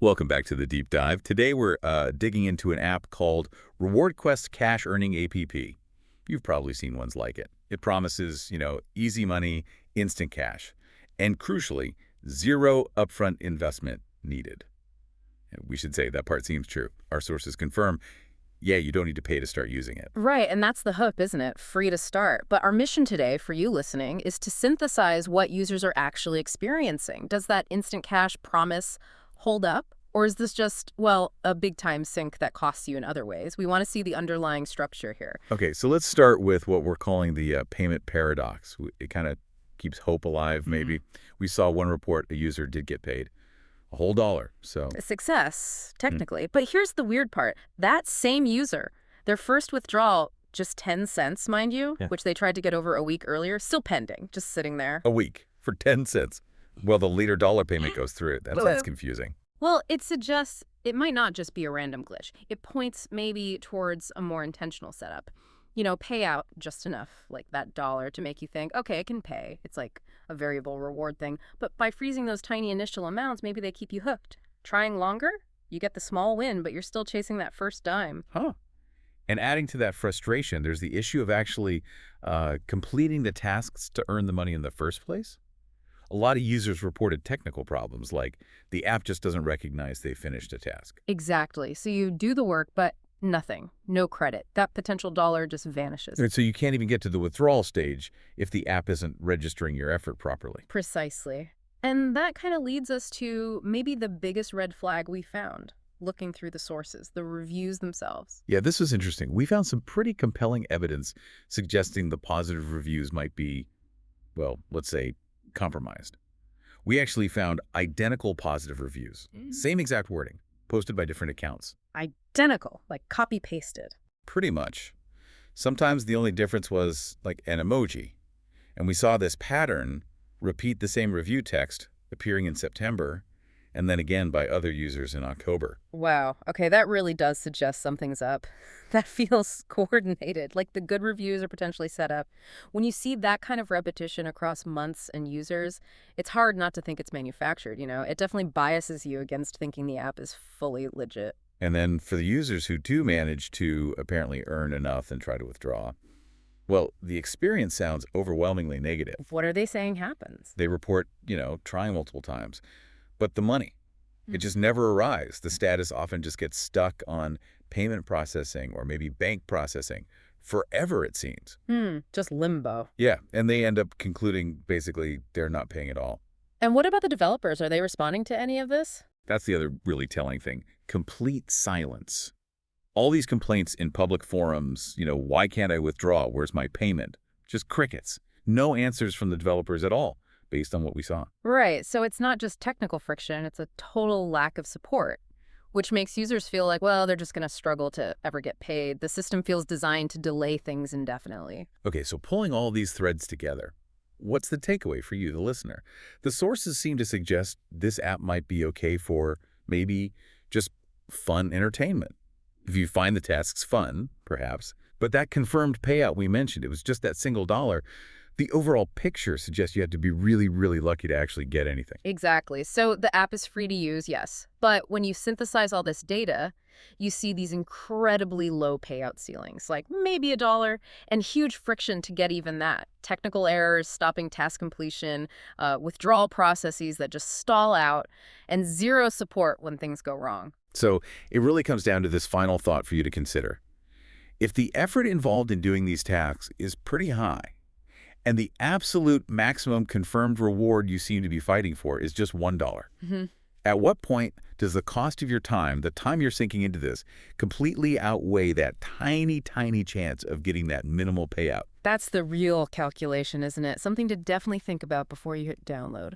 Welcome back to the deep dive. Today we're digging into an app called Reward Quest Cash Earning APP. You've probably seen ones like it. It promises, easy money, instant cash, and crucially, zero upfront investment needed. And we should say that part seems true. Our sources confirm, yeah, you don't need to pay to start using it. Right, and that's the hook, isn't it? Free to start. But our mission today, for you listening, is to synthesize what users are actually experiencing. Does that instant cash promise hold up? Or is this just, well, a big-time sink that costs you in other ways? We want to see the underlying structure here. Okay, so let's start with what we're calling the payment paradox. It kind of keeps hope alive, maybe. We saw one report a user did get paid a whole $1. So A success, technically. But here's the weird part. That same user, their first withdrawal, just 10 cents, mind you, which they tried to get over a week earlier, still pending, just sitting there. a week for 10 cents. Well, the later dollar payment goes through. That's confusing. Well, it suggests it might not just be a random glitch. It points maybe towards a more intentional setup. Pay out just enough, like that $1, to make you think, okay, I can pay. It's like a variable reward thing. But by freezing those tiny initial amounts, maybe they keep you hooked. Trying longer, you get the small win, but you're still chasing that first dime. Huh. And adding to that frustration, there's the issue of actually completing the tasks to earn the money in the first place. A lot of users reported technical problems, like the app just doesn't recognize they finished a task. Exactly. So you do the work, but nothing. No credit. That potential $1 just vanishes. And so you can't even get to the withdrawal stage if the app isn't registering your effort properly. Precisely. And that kind of leads us to maybe the biggest red flag we found, looking through the sources, the reviews themselves. Yeah, this was interesting. We found some pretty compelling evidence suggesting the positive reviews might be, well, let's say, compromised. We actually found identical positive reviews, same exact wording, posted by different accounts. Identical, like copy-pasted. Pretty much. Sometimes the only difference was like an emoji. And we saw this pattern repeat the same review text appearing in September and then again by other users in October. Wow. Okay, that really does suggest something's up. That feels coordinated, like the good reviews are potentially set up. When you see that kind of repetition across months and users, it's hard not to think it's manufactured, It definitely biases you against thinking the app is fully legit. And then for the users who do manage to apparently earn enough and try to withdraw, well, the experience sounds overwhelmingly negative. What are they saying happens? They report, trying multiple times. But the money, it just never arrives. The status often just gets stuck on payment processing or maybe bank processing forever, it seems. Just limbo. Yeah, and they end up concluding basically they're not paying at all. And what about the developers? Are they responding to any of this? That's the other really telling thing. Complete silence. All these complaints in public forums, why can't I withdraw? Where's my payment? Just crickets. No answers from the developers at all, based on what we saw. Right, so it's not just technical friction, it's a total lack of support, which makes users feel like, well, they're just going to struggle to ever get paid. The system feels designed to delay things indefinitely. Okay, so pulling all these threads together, what's the takeaway for you, the listener? The sources seem to suggest this app might be okay for maybe just fun entertainment. If you find the tasks fun, perhaps, but that confirmed payout we mentioned, it was just that single $1. The overall picture suggests you have to be really, really lucky to actually get anything. Exactly. So the app is free to use, yes. But when you synthesize all this data, you see these incredibly low payout ceilings, like maybe $1, and huge friction to get even that. Technical errors, stopping task completion, withdrawal processes that just stall out, and zero support when things go wrong. So it really comes down to this final thought for you to consider. If the effort involved in doing these tasks is pretty high, and the absolute maximum confirmed reward you seem to be fighting for is just $1. At what point does the cost of your time, the time you're sinking into this, completely outweigh that tiny, tiny chance of getting that minimal payout? That's the real calculation, isn't it? Something to definitely think about before you hit download.